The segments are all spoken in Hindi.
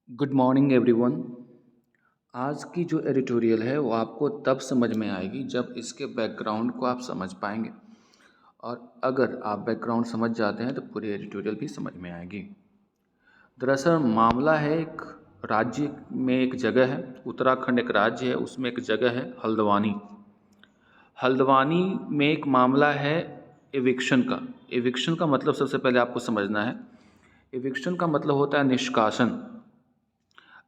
Good morning everyone. आज की जो एडिटोरियल है वो आपको तब समझ में आएगी जब इसके बैकग्राउंड को आप समझ पाएंगे। और अगर आप बैकग्राउंड समझ जाते हैं तो पूरी एडिटोरियल भी समझ में आएगी। दरअसल मामला है एक राज्य में, एक जगह है, उत्तराखंड एक राज्य है, उसमें एक जगह है हल्द्वानी। हल्द्वानी में एक मामला है एविक्शन का। एविक्शन का मतलब सबसे पहले आपको समझना है। एविक्शन का मतलब होता है निष्कासन।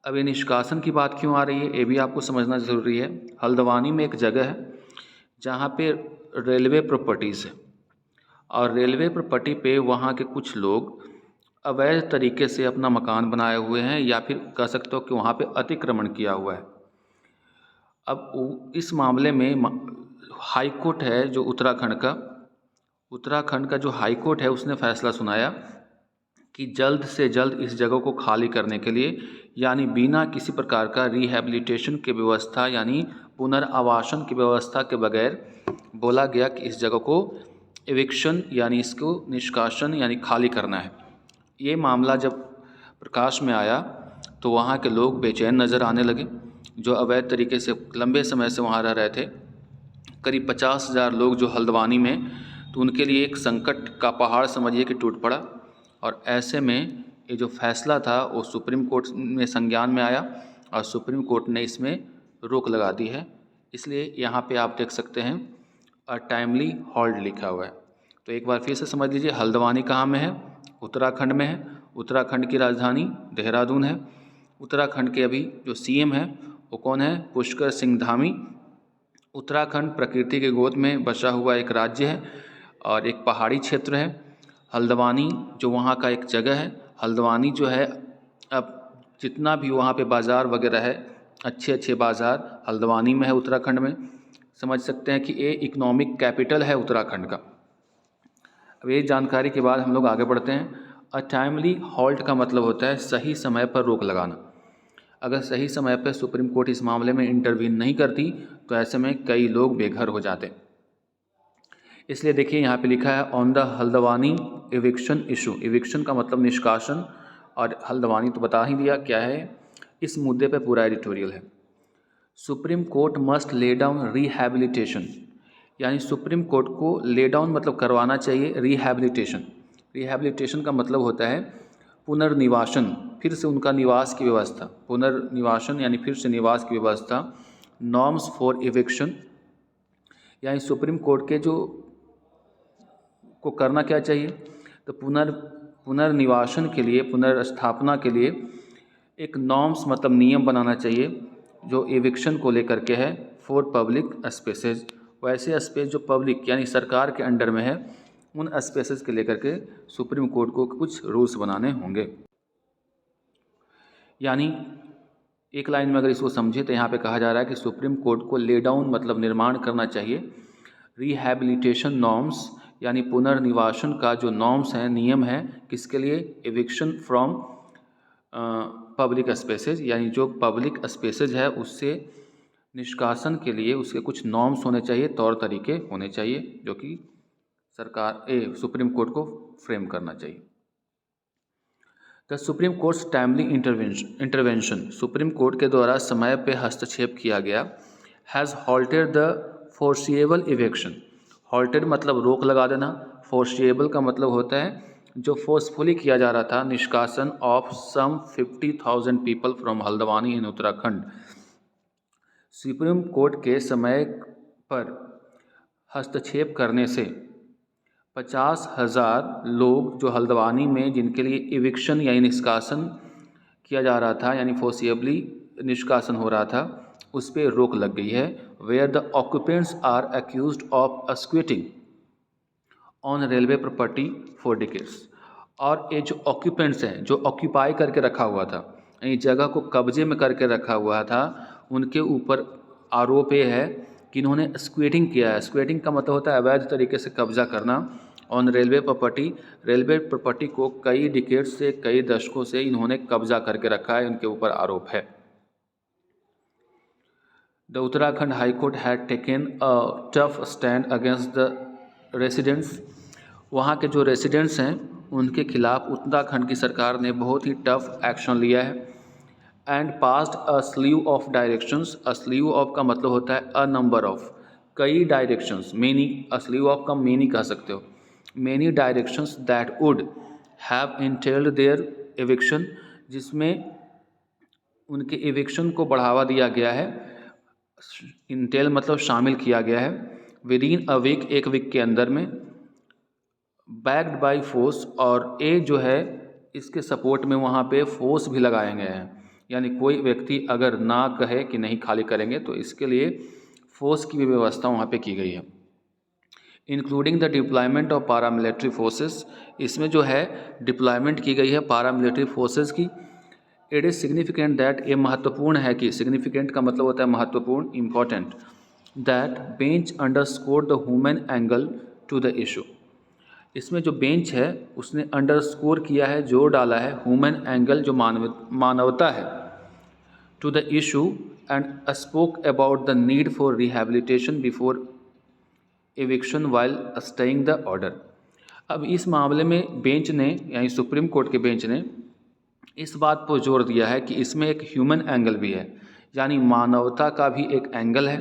अब ये निष्कासन की बात क्यों आ रही है ये भी आपको समझना ज़रूरी है। हल्द्वानी में एक जगह है जहाँ पे रेलवे प्रॉपर्टीज़ है, और रेलवे प्रॉपर्टी पे वहाँ के कुछ लोग अवैध तरीके से अपना मकान बनाए हुए हैं, या फिर कह सकते हो कि वहाँ पे अतिक्रमण किया हुआ है। अब इस मामले में हाई कोर्ट है जो उत्तराखंड का जो हाई कोर्ट है उसने फैसला सुनाया कि जल्द से जल्द इस जगह को खाली करने के लिए, यानी बिना किसी प्रकार का रिहैबिलिटेशन की व्यवस्था यानी पुनर्वासन की व्यवस्था के बगैर बोला गया कि इस जगह को एविक्शन यानी इसको निष्कासन यानी खाली करना है। ये मामला जब प्रकाश में आया तो वहाँ के लोग बेचैन नज़र आने लगे, जो अवैध तरीके से लंबे समय से वहाँ रह रहे थे। करीब 50,000 लोग जो हल्द्वानी में, तो उनके लिए एक संकट का पहाड़ समझिए कि टूट पड़ा। और ऐसे में ये जो फैसला था वो सुप्रीम कोर्ट में संज्ञान में आया, और सुप्रीम कोर्ट ने इसमें रोक लगा दी है। इसलिए यहाँ पे आप देख सकते हैं अ टाइमली हॉल्ड लिखा हुआ है। तो एक बार फिर से समझ लीजिए, हल्द्वानी कहाँ में है? उत्तराखंड में है। उत्तराखंड की राजधानी देहरादून है। उत्तराखंड के अभी जो सीएम है वो कौन है? पुष्कर सिंह धामी। उत्तराखंड प्रकृति के गोद में बसा हुआ एक राज्य है और एक पहाड़ी क्षेत्र है। हल्द्वानी जो वहाँ का एक जगह है, हल्द्वानी जो है, अब जितना भी वहाँ पे बाज़ार वगैरह है, अच्छे अच्छे बाज़ार हल्द्वानी में है, उत्तराखंड में। समझ सकते हैं कि ये इकोनॉमिक कैपिटल है उत्तराखंड का। अब ये जानकारी के बाद हम लोग आगे बढ़ते हैं। अ टाइमली हॉल्ट का मतलब होता है सही समय पर रोक लगाना। अगर सही समय पर सुप्रीम कोर्ट इस मामले में इंटरवीन नहीं करती तो ऐसे में कई लोग बेघर हो जाते। इसलिए देखिए यहाँ पे लिखा है on the Haldwani eviction issue. Eviction का मतलब निष्कासन, और हल्द्वानी तो बता ही दिया क्या है। इस मुद्दे पे पूरा एडिटोरियल है। Supreme court must lay down rehabilitation, यानी सुप्रीम कोर्ट को ले डाउन मतलब करवाना चाहिए रिहैबिलिटेशन। रिहैबिलिटेशन का मतलब होता है पुनर्निवासन, फिर से उनका निवास की व्यवस्था। पुनर्निवासन यानी फिर से निवास की व्यवस्था। नॉर्म्स फॉर एविक्शन, यानी सुप्रीम कोर्ट के जो को करना क्या चाहिए, तो पुनर्निवासन के लिए, पुनर्स्थापना के लिए एक नॉर्म्स मतलब नियम बनाना चाहिए जो एविक्शन को लेकर के है। फॉर पब्लिक स्पेसेस, वैसे स्पेस जो पब्लिक यानी सरकार के अंडर में है, उन स्पेसेस के लेकर के सुप्रीम कोर्ट को कुछ रूल्स बनाने होंगे। यानी एक लाइन में अगर इसको समझे तो यहाँ पे कहा जा रहा है कि सुप्रीम कोर्ट को ले डाउन मतलब निर्माण करना चाहिए रिहैबिलिटेशन नॉर्म्स, यानी पुनर्निवासन का जो नॉर्म्स हैं, नियम हैं, किसके लिए? एविक्शन फ्रॉम पब्लिक स्पेसेस, यानी जो पब्लिक स्पेसेस है उससे निष्कासन के लिए उसके कुछ नॉर्म्स होने चाहिए, तौर तरीके होने चाहिए, जो कि सुप्रीम कोर्ट को फ्रेम करना चाहिए। The Supreme Court's timely intervention, Supreme court के द्वारा समय पे हस्तक्षेप किया गया। Has halted the forcible eviction. Halted मतलब रोक लगा देना। फोर्सिएबल का मतलब होता है जो फोर्सफुली किया जा रहा था निष्कासन of some 50,000 people from Haldwani in Uttarakhand. Supreme court के समय पर हस्तक्षेप करने से 50,000 लोग जो हल्द्वानी में, जिनके लिए इविक्शन यानी निष्कासन किया जा रहा था, यानी फोर्सिबली निष्कासन हो रहा था, उस पर रोक लग गई है। Where the occupants are accused of squatting on railway property for decades. और ये जो ऑक्यूपेंट्स हैं, जो ऑक्यूपाई करके रखा हुआ था, यानी जगह को कब्जे में करके रखा हुआ था, उनके ऊपर आरोप ये है कि इन्होंने स्क्वेटिंग किया है। स्क्वेटिंग का मतलब होता है अवैध तरीके से कब्जा करना on railway property. Railway property को कई डिकेड से, कई दशकों से इन्होंने कब्जा करके रखा है, उनके ऊपर आरोप है। The Uttarakhand high court had taken a tough stand against the residents. वहाँ के जो रेसिडेंट्स हैं उनके खिलाफ उत्तराखंड की सरकार ने बहुत ही टफ एक्शन लिया है। And passed a slew of directions. A slew of का मतलब होता है अ नंबर ऑफ, कई directions, many, a slew of का मेनी कह सकते हो, many directions that would have entailed their eviction, जिसमें उनके एविक्शन को बढ़ावा दिया गया है। इंटेल मतलब शामिल किया गया है। विद इन अ वीक, एक वीक के अंदर में। बैक्ड बाय फोर्स, और ए जो है इसके सपोर्ट में वहाँ पे फोर्स भी लगाए गए हैं, यानी कोई व्यक्ति अगर ना कहे कि नहीं खाली करेंगे तो इसके लिए फोर्स की भी व्यवस्था वहाँ पे की गई है। Including the deployment of paramilitary forces, इसमें जो है डिप्लॉयमेंट की गई है पारामिलिट्री फोर्सेस की। इट इज़ सिग्निफिकेंट दैट, ये महत्वपूर्ण है कि, सिग्निफिकेंट का मतलब होता है महत्वपूर्ण, important, that bench underscore the human angle to the issue. इसमें जो बेंच है उसने अंडरस्कोर किया है, जोर डाला है, ह्यूमन एंगल जो मानवता है, to the issue, and spoke about the need for rehabilitation before eviction while staying the order. अब इस मामले में बेंच ने, यानी सुप्रीम कोर्ट के बेंच ने इस बात पर जोर दिया है कि इसमें एक ह्यूमन एंगल भी है, यानी मानवता का भी एक एंगल है,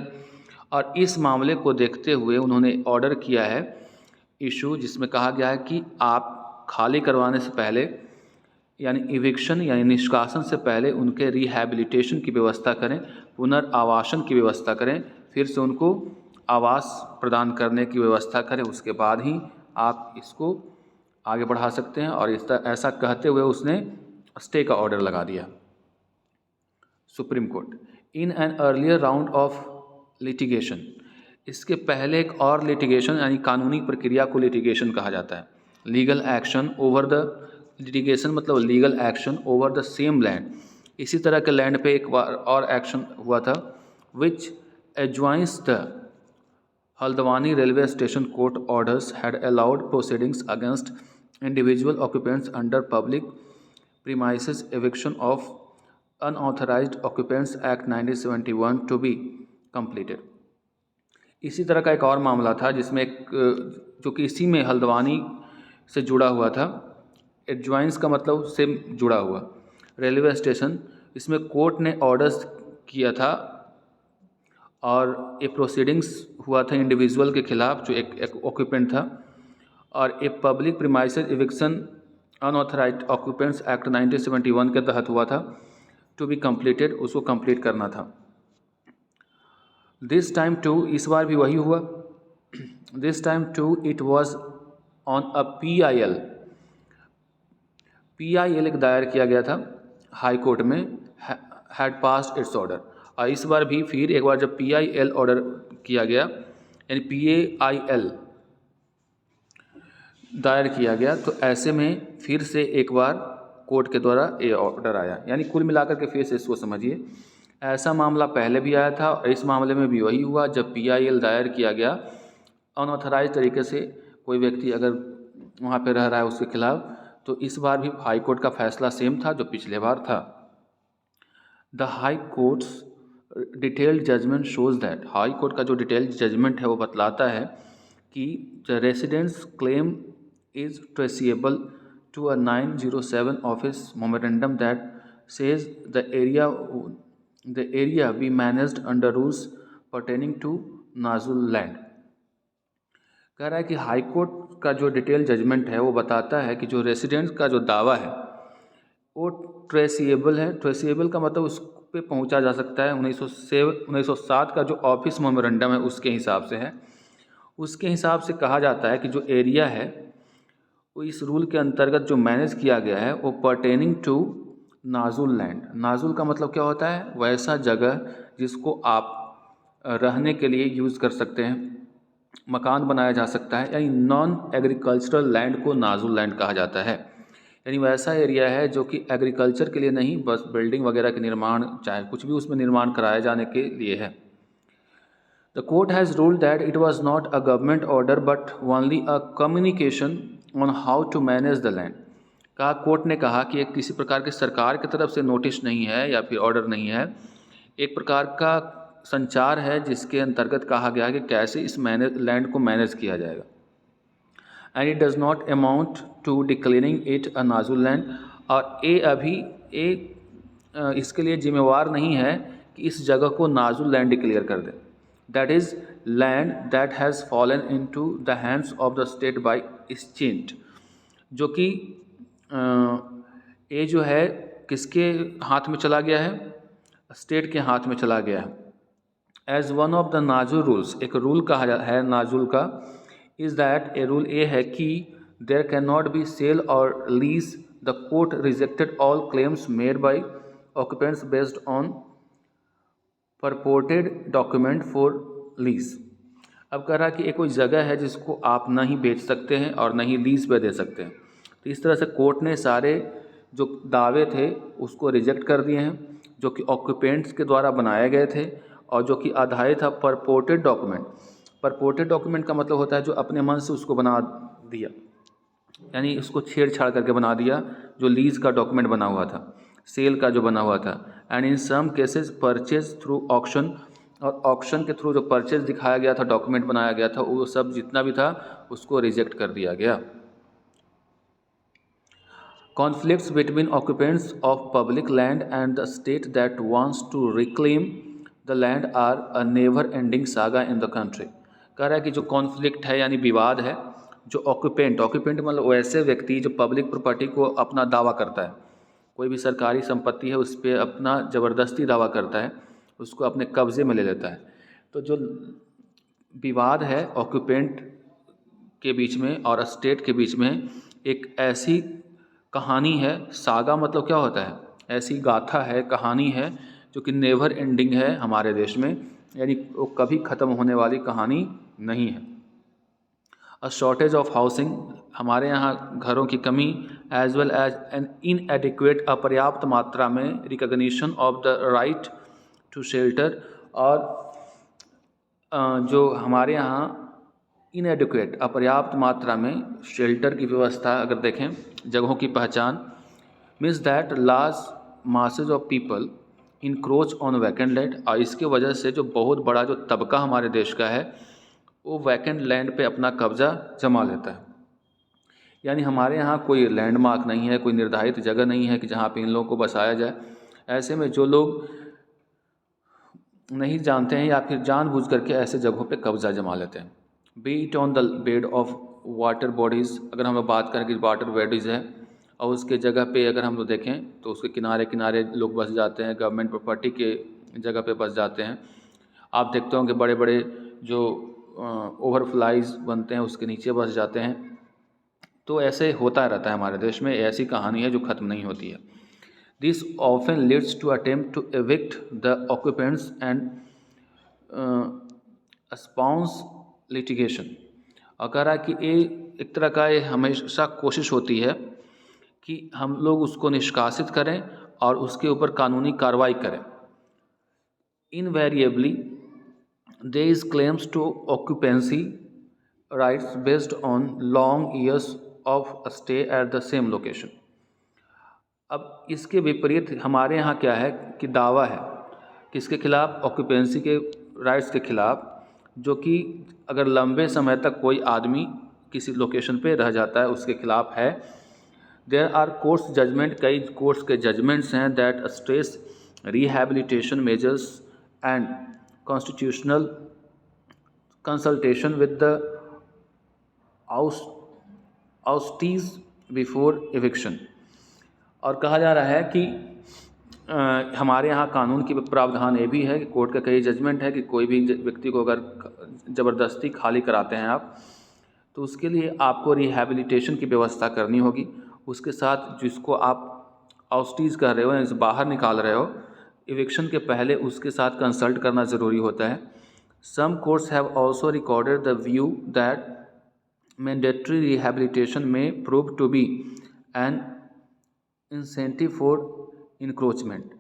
और इस मामले को देखते हुए उन्होंने ऑर्डर किया है इशू, जिसमें कहा गया है कि आप खाली करवाने से पहले, यानी इविक्शन यानी निष्कासन से पहले उनके रिहैबिलिटेशन की व्यवस्था करें, पुनर्आवासन की व्यवस्था करें, फिर से उनको आवास प्रदान करने की व्यवस्था करें, उसके बाद ही आप इसको आगे बढ़ा सकते हैं। और ऐसा कहते हुए उसने स्टे का ऑर्डर लगा दिया supreme court. In an earlier round of litigation, इसके पहले एक और लिटिगेशन यानी कानूनी प्रक्रिया को लिटिगेशन कहा जाता है। Legal action over the, litigation मतलब legal action over the same land, इसी तरह के लैंड पे एक बार और एक्शन हुआ था, which adjoins the Haldwani railway station court orders had allowed proceedings against individual occupants under public premises eviction of unauthorised occupants act 1971 to be completed. इसी तरह का एक और मामला था जिसमें एक, जो कि इसी में हल्द्वानी से जुड़ा हुआ था, एडजॉइंस का मतलब से जुड़ा हुआ रेलवे स्टेशन, इसमें कोर्ट ने ऑर्डर्स किया था और ये प्रोसीडिंग्स हुआ था इंडिविजुअल के खिलाफ जो एक ऑक्यूपेंट था, और a public premises eviction unauthorised occupants act 1971 के तहत हुआ था, टू बी कंप्लीटेड, उसको कंप्लीट करना था। दिस टाइम टू, इस बार भी वही हुआ। This time to it was on a PIL, एक दायर किया गया था हाई कोर्ट में, हैड पास्ड इट्स ऑर्डर। और इस बार भी फिर एक बार जब PIL ऑर्डर किया गया, यानी PAIL दायर किया गया, तो ऐसे में फिर से एक बार कोर्ट के द्वारा ये ऑर्डर आया। यानी कुल मिलाकर के फिर से इसको समझिए, ऐसा मामला पहले भी आया था और इस मामले में भी वही हुआ। जब PIL दायर किया गया अनऑथराइज तरीके से कोई व्यक्ति अगर वहाँ पे रह रहा है उसके खिलाफ, तो इस बार भी हाई कोर्ट का फैसला सेम था जो पिछले बार था। The high court's detailed judgment shows that, high court का जो डिटेल्ड जजमेंट है वो बतलाता है कि the residents claim is traceable to a 907 office memorandum that says the area be managed under rules pertaining to nazul land. कह रहा है कि हाई कोर्ट का जो डिटेल जजमेंट है वो बताता है कि जो रेसिडेंट्स का जो दावा है वो ट्रेसिएबल है। ट्रेसिएबल का मतलब उस पे पहुंचा जा सकता है। 1907 का जो ऑफिस मेमोरेंडम है उसके हिसाब से है। उसके हिसाब से कहा जाता है कि जो एरिया है वो इस रूल के अंतर्गत जो मैनेज किया गया है वो पर्टेनिंग टू नाजुल लैंड। नाजुल का मतलब क्या होता है? वैसा जगह जिसको आप रहने के लिए यूज़ कर सकते हैं, मकान बनाया जा सकता है, यानी नॉन एग्रीकल्चरल लैंड को नाजुल लैंड कहा जाता है। यानी वैसा एरिया है जो कि एग्रीकल्चर के लिए नहीं, बस बिल्डिंग वगैरह के निर्माण, चाहे कुछ भी उसमें निर्माण कराए जाने के लिए है। The court has ruled that it was not a government order but only a communication on how to manage the land। Court ने कहा कि एक किसी प्रकार की सरकार की तरफ से नोटिस नहीं है या फिर ऑर्डर नहीं है, एक प्रकार का संचार है जिसके अंतर्गत कहा गया है कि कैसे इस लैंड को मैनेज किया जाएगा। And it does not amount to declaring it a nazul land. और ए इसके लिए जिम्मेवार नहीं है कि इस जगह को नाजुल लैंड डिक्लेयर कर दे। That is land that has fallen into the hands of the state by exchange, जो कि ये जो है किसके हाथ में चला गया है, स्टेट के हाथ में चला गया है। As one of the nazul rules, एक रूल कहा है नाजुल का, इज़ दैट ए रूल ये है कि there can not be sale और lease, the court rejected all claims made by occupants based on purported document for lease. अब कह रहा कि एक कोई जगह है जिसको आप नहीं बेच सकते हैं और नहीं लीज पे दे सकते हैं। तो इस तरह से कोर्ट ने सारे जो दावे थे उसको रिजेक्ट कर दिए हैं जो कि ऑक्यूपेंट्स के द्वारा बनाए गए थे और जो कि आधारित था परपोर्टेड डॉक्यूमेंट। परपोर्टेड डॉक्यूमेंट का मतलब होता है जो अपने मन से उसको बना दिया, यानी उसको छेड़छाड़ करके बना दिया, जो लीज का डॉक्यूमेंट बना हुआ था, सेल का जो बना हुआ था। And in some cases purchase through auction, और ऑक्शन के थ्रू जो परचेज दिखाया गया था, डॉक्यूमेंट बनाया गया था, वो सब जितना भी था उसको रिजेक्ट कर दिया गया। Conflicts between occupants of public land and the state that wants to reclaim the land are a never ending saga in the country. कह रहा है कि जो कॉन्फ्लिक्ट है यानी विवाद है, जो ऑक्यूपेंट मतलब वैसे व्यक्ति जो पब्लिक प्रॉपर्टी को अपना दावा करता है, कोई भी सरकारी संपत्ति है उस पर अपना ज़बरदस्ती दावा करता है, उसको अपने कब्ज़े में ले लेता है। तो जो विवाद है ऑक्यूपेंट के बीच में और स्टेट के बीच में, एक ऐसी कहानी है, सागा मतलब क्या होता है, ऐसी गाथा है, कहानी है जो कि नेवर एंडिंग है हमारे देश में, यानी वो कभी ख़त्म होने वाली कहानी नहीं है। अ शॉर्टेज ऑफ हाउसिंग, हमारे यहाँ घरों की कमी, as well as an inadequate, अपर्याप्त मात्रा में recognition of the right to shelter, और जो हमारे यहाँ इनएडिक्वेट अपर्याप्त मात्रा में शेल्टर की व्यवस्था अगर देखें, जगहों की पहचान, means that large masses of people encroach on vacant land, और इसके वजह से जो बहुत बड़ा जो तबका हमारे देश का है वो वैकेंट लैंड पे अपना कब्ज़ा जमा लेता है। यानी हमारे यहाँ कोई लैंडमार्क नहीं है, कोई निर्धारित जगह नहीं है कि जहाँ पे इन लोगों को बसाया जाए। ऐसे में जो लोग नहीं जानते हैं या फिर जानबूझ करके ऐसे जगहों पे कब्ज़ा जमा लेते हैं। B it on the bed of water bodies, अगर हम बात करें कि वाटर बॉडीज़ है और उसके जगह पे अगर हम लोग देखें तो उसके किनारे किनारे लोग बस जाते हैं, गवर्नमेंट प्रॉपर्टी के जगह पे बस जाते हैं। आप देखते होंगे बड़े बड़े जो ओवरफ्लाइज बनते हैं उसके नीचे बस जाते हैं। तो ऐसे होता रहता है हमारे देश में, ऐसी कहानी है जो ख़त्म नहीं होती है। This often leads to attempt to evict the occupants and spawns litigation. और कह रहा है कि ये एक तरह का ये हमेशा कोशिश होती है कि हम लोग उसको निष्कासित करें और उसके ऊपर कानूनी कार्रवाई करें। Invariably there is claims to occupancy rights based on long years of stay at the same location. अब इसके विपरीत हमारे यहाँ क्या है कि दावा है किसके खिलाफ, ऑक्यूपेंसी के राइट्स के खिलाफ, जो कि अगर लंबे समय तक कोई आदमी किसी लोकेशन पे रह जाता है उसके खिलाफ है। देयर आर कोर्ट्स जजमेंट, कई कोर्ट्स के जजमेंट्स हैं that stress rehabilitation measures and constitutional consultation with the oustees before eviction. और कहा जा रहा है कि हमारे यहाँ कानून की प्रावधान ये भी है कि कोर्ट का कई जजमेंट है कि कोई भी व्यक्ति को अगर ज़बरदस्ती खाली कराते हैं आप, तो उसके लिए आपको रिहैबिलिटेशन की व्यवस्था करनी होगी। उसके साथ जिसको आप आउस्टीज कर रहे हो यानी बाहर निकाल रहे हो, इविक्शन के पहले उसके साथ कंसल्ट करना ज़रूरी होता है। Some courts have also recorded the view that mandatory rehabilitation may prove to be an incentive for encroachment.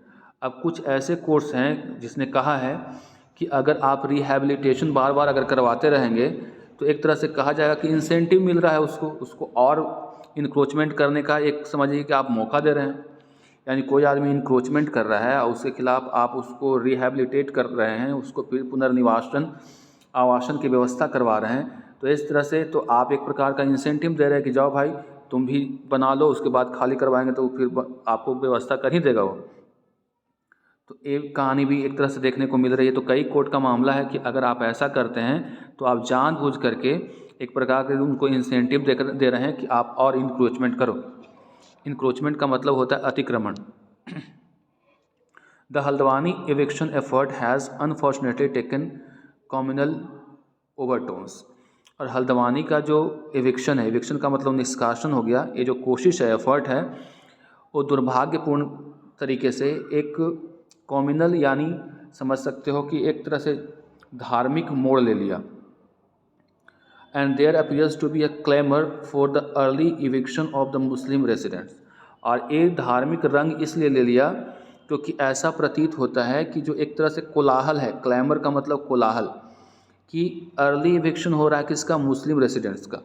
अब कुछ ऐसे कोर्स हैं जिसने कहा है कि अगर आप रिहैबिलिटेशन बार बार अगर करवाते रहेंगे तो एक तरह से कहा जाएगा कि इंसेंटिव मिल रहा है उसको और इंक्रोचमेंट करने का, एक समझिए कि आप मौका दे रहे हैं। यानी कोई आदमी इंक्रोचमेंट कर रहा है और उसके खिलाफ आप उसको रिहैबिलिटेट कर रहे हैं, उसको फिर पुनर्निवासन आवासन की व्यवस्था करवा रहे हैं, तो इस तरह से तो आप एक प्रकार का इंसेंटिव दे रहे हैं कि जाओ भाई तुम भी बना लो, उसके बाद खाली करवाएंगे तो फिर आपको व्यवस्था कर ही देगा वो। तो एक कहानी भी एक तरह से देखने को मिल रही है। तो कई कोर्ट का मामला है कि अगर आप ऐसा करते हैं तो आप जानबूझ करके एक प्रकार के उनको इंसेंटिव दे रहे हैं कि आप और इंक्रोचमेंट करो। इंक्रोचमेंट का मतलब होता है अतिक्रमण। The Haldwani eviction effort has unfortunately taken communal overtones. और हल्द्वानी का जो एविक्शन है, एविक्शन का मतलब निष्कासन हो गया, ये जो कोशिश है, एफर्ट है, वो दुर्भाग्यपूर्ण तरीके से एक कम्युनल यानी समझ सकते हो कि एक तरह से धार्मिक मोड़ ले लिया। And there appears to be a clamour for the early eviction of the Muslim residents. और एक धार्मिक रंग इसलिए ले लिया क्योंकि ऐसा प्रतीत होता है कि जो एक तरह से कोलाहल है, क्लेमर का मतलब कोलाहल, कि अर्ली इविक्शन हो रहा है किसका, मुस्लिम रेसिडेंट्स का।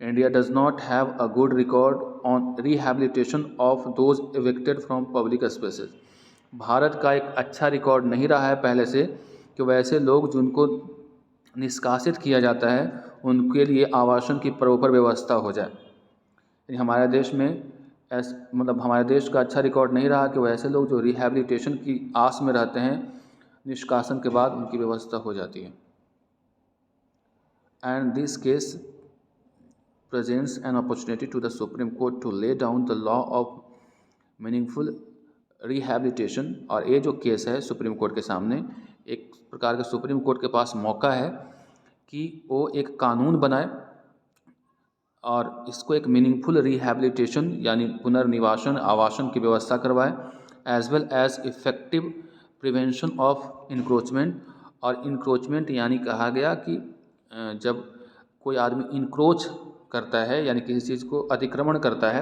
India does not have a good record on rehabilitation of those evicted from public spaces. Bharat का एक अच्छा रिकॉर्ड नहीं रहा है पहले से कि वैसे लोग जिनको निष्कासित किया जाता है उनके लिए आवासन की प्रॉपर व्यवस्था हो जाए। यानी हमारे देश में मतलब हमारे देश का अच्छा रिकॉर्ड नहीं रहा कि वैसे लोग जो रिहैबिलिटेशन की आस में रहते हैं, निष्कासन के बाद उनकी व्यवस्था हो जाती है। And this case presents an opportunity to the Supreme Court to lay down the law of meaningful rehabilitation। और ये जो केस है सुप्रीम कोर्ट के सामने, एक प्रकार के सुप्रीम कोर्ट के पास मौका है कि वो एक कानून बनाए और इसको एक मीनिंगफुल रिहैबिलिटेशन यानी पुनर्निवासन आवासन की व्यवस्था करवाए, as well as effective prevention of encroachment. और इंक्रोचमेंट यानी कहा गया कि जब कोई आदमी इंक्रोच करता है यानी किसी चीज़ को अतिक्रमण करता है,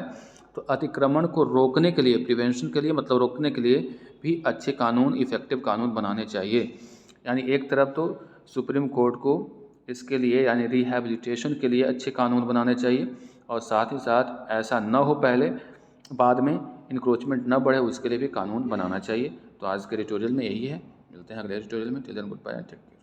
तो अतिक्रमण को रोकने के लिए, प्रिवेंशन के लिए मतलब रोकने के लिए भी अच्छे कानून, इफ़ेक्टिव कानून बनाने चाहिए। यानी एक तरफ तो सुप्रीम कोर्ट को इसके लिए यानी रिहैबिलिटेशन के लिए अच्छे कानून बनाने चाहिए, और साथ ही साथ ऐसा न हो पहले बाद में इंक्रोचमेंट न बढ़े उसके लिए भी कानून बनाना चाहिए। तो आज के एडिटोरियल में यही है। मिलते हैं अगले एडिटोरियल में। Till then good bye, take care.